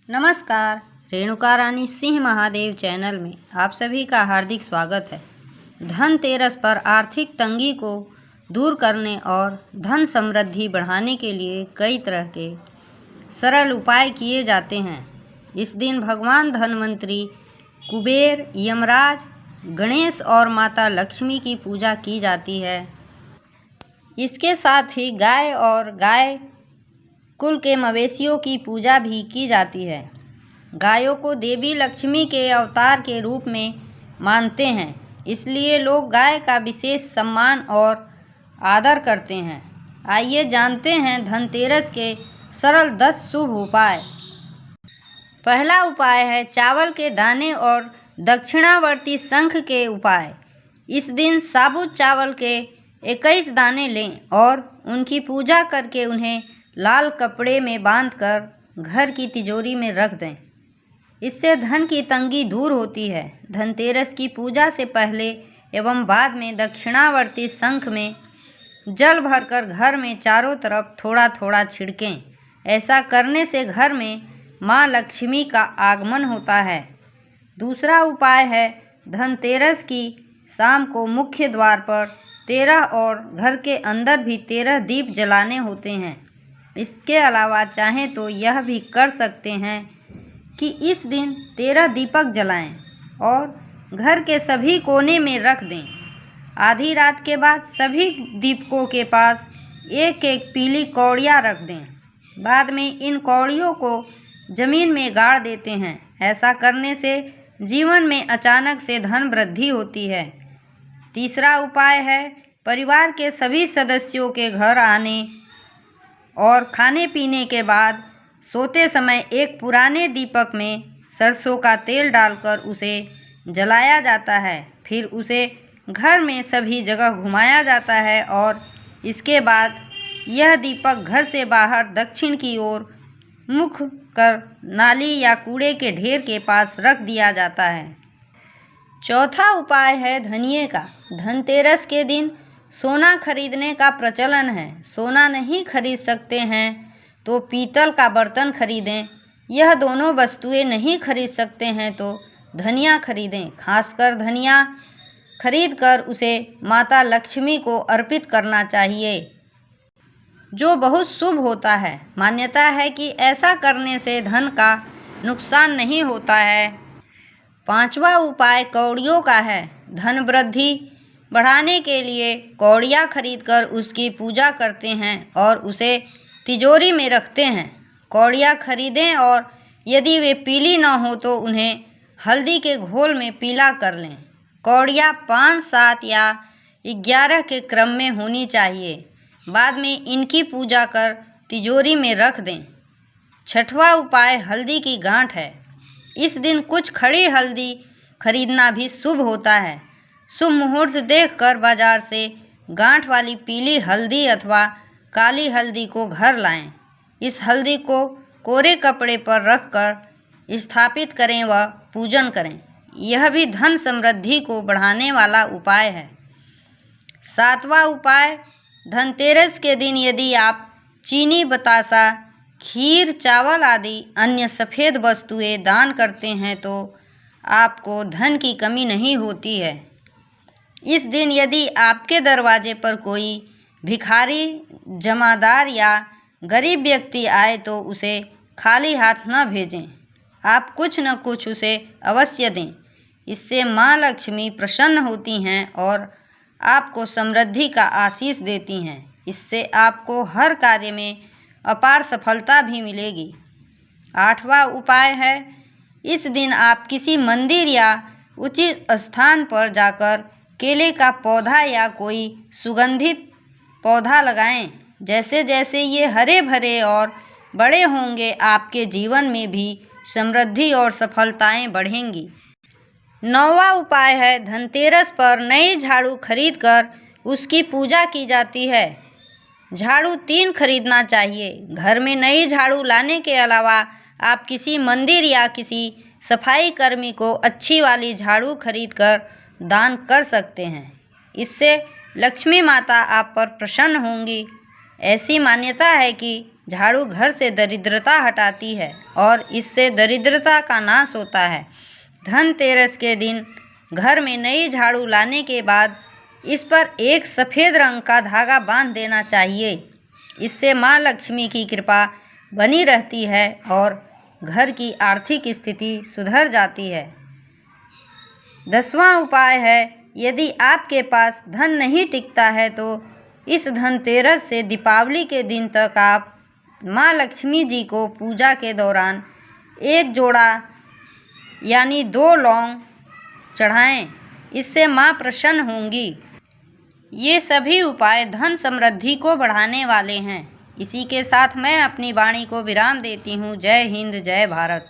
नमस्कार। रेणुका रानी सिंह महादेव चैनल में आप सभी का हार्दिक स्वागत है। धनतेरस पर आर्थिक तंगी को दूर करने और धन समृद्धि बढ़ाने के लिए कई तरह के सरल उपाय किए जाते हैं। इस दिन भगवान धनवंतरी, कुबेर, यमराज, गणेश और माता लक्ष्मी की पूजा की जाती है। इसके साथ ही गाय और गाय कुल के मवेशियों की पूजा भी की जाती है। गायों को देवी लक्ष्मी के अवतार के रूप में मानते हैं, इसलिए लोग गाय का विशेष सम्मान और आदर करते हैं। आइए जानते हैं धनतेरस के सरल 10 शुभ उपाय। पहला उपाय है चावल के दाने और दक्षिणावर्ती शंख के उपाय। इस दिन साबुत चावल के 21 दाने लें और उनकी पूजा करके उन्हें लाल कपड़े में बांधकर घर की तिजोरी में रख दें। इससे धन की तंगी दूर होती है। धनतेरस की पूजा से पहले एवं बाद में दक्षिणावर्ती शंख में जल भरकर घर में चारों तरफ थोड़ा थोड़ा छिड़कें। ऐसा करने से घर में माँ लक्ष्मी का आगमन होता है। दूसरा उपाय है धनतेरस की शाम को मुख्य द्वार पर 13 और घर के अंदर भी 13 दीप जलाने होते हैं। इसके अलावा चाहें तो यह भी कर सकते हैं कि इस दिन 13 दीपक जलाएं और घर के सभी कोने में रख दें। आधी रात के बाद सभी दीपकों के पास एक एक पीली कौड़ियाँ रख दें। बाद में इन कौड़ियों को जमीन में गाड़ देते हैं। ऐसा करने से जीवन में अचानक से धन वृद्धि होती है। तीसरा उपाय है परिवार के सभी सदस्यों के घर आने और खाने पीने के बाद सोते समय एक पुराने दीपक में सरसों का तेल डालकर उसे जलाया जाता है। फिर उसे घर में सभी जगह घुमाया जाता है और इसके बाद यह दीपक घर से बाहर दक्षिण की ओर मुख कर नाली या कूड़े के ढेर के पास रख दिया जाता है। चौथा उपाय है धनिये का। धनतेरस के दिन सोना खरीदने का प्रचलन है। सोना नहीं खरीद सकते हैं तो पीतल का बर्तन खरीदें। यह दोनों वस्तुएं नहीं खरीद सकते हैं तो धनिया खरीदें। खासकर धनिया खरीद कर उसे माता लक्ष्मी को अर्पित करना चाहिए, जो बहुत शुभ होता है। मान्यता है कि ऐसा करने से धन का नुकसान नहीं होता है। पांचवा उपाय कौड़ियों का है। धन वृद्धि बढ़ाने के लिए कौड़ियाँ खरीदकर उसकी पूजा करते हैं और उसे तिजोरी में रखते हैं। कौड़ियाँ खरीदें और यदि वे पीली न हो तो उन्हें हल्दी के घोल में पीला कर लें। कौड़ियाँ 5, 7 या 11 के क्रम में होनी चाहिए। बाद में इनकी पूजा कर तिजोरी में रख दें। छठवां उपाय हल्दी की गांठ है। इस दिन कुछ खड़ी हल्दी खरीदना भी शुभ होता है। शुभ मुहूर्त देखकर बाजार से गांठ वाली पीली हल्दी अथवा काली हल्दी को घर लाएं। इस हल्दी को कोरे कपड़े पर रखकर स्थापित करें व पूजन करें। यह भी धन समृद्धि को बढ़ाने वाला उपाय है। सातवां उपाय धनतेरस के दिन यदि आप चीनी, बतासा, खीर, चावल आदि अन्य सफ़ेद वस्तुएं दान करते हैं तो आपको धन की कमी नहीं होती है। इस दिन यदि आपके दरवाजे पर कोई भिखारी, जमादार या गरीब व्यक्ति आए तो उसे खाली हाथ न भेजें। आप कुछ न कुछ उसे अवश्य दें। इससे माँ लक्ष्मी प्रसन्न होती हैं और आपको समृद्धि का आशीष देती हैं। इससे आपको हर कार्य में अपार सफलता भी मिलेगी। आठवां उपाय है इस दिन आप किसी मंदिर या उचित स्थान पर जाकर केले का पौधा या कोई सुगंधित पौधा लगाएं। जैसे जैसे ये हरे भरे और बड़े होंगे आपके जीवन में भी समृद्धि और सफलताएं बढ़ेंगी। 9वां उपाय है धनतेरस पर नई झाड़ू खरीदकर उसकी पूजा की जाती है। झाड़ू 3 खरीदना चाहिए। घर में नई झाड़ू लाने के अलावा आप किसी मंदिर या किसी सफाई कर्मी को अच्छी वाली झाड़ू खरीदकर दान कर सकते हैं। इससे लक्ष्मी माता आप पर प्रसन्न होंगी। ऐसी मान्यता है कि झाड़ू घर से दरिद्रता हटाती है और इससे दरिद्रता का नाश होता है। धनतेरस के दिन घर में नई झाड़ू लाने के बाद इस पर एक सफ़ेद रंग का धागा बांध देना चाहिए। इससे माँ लक्ष्मी की कृपा बनी रहती है और घर की आर्थिक स्थिति सुधर जाती है। 10वां उपाय है, यदि आपके पास धन नहीं टिकता है तो इस धनतेरस से दीपावली के दिन तक आप माँ लक्ष्मी जी को पूजा के दौरान एक जोड़ा यानी 2 लौंग चढ़ाएं। इससे माँ प्रसन्न होंगी। ये सभी उपाय धन समृद्धि को बढ़ाने वाले हैं। इसी के साथ मैं अपनी वाणी को विराम देती हूँ। जय हिंद, जय भारत।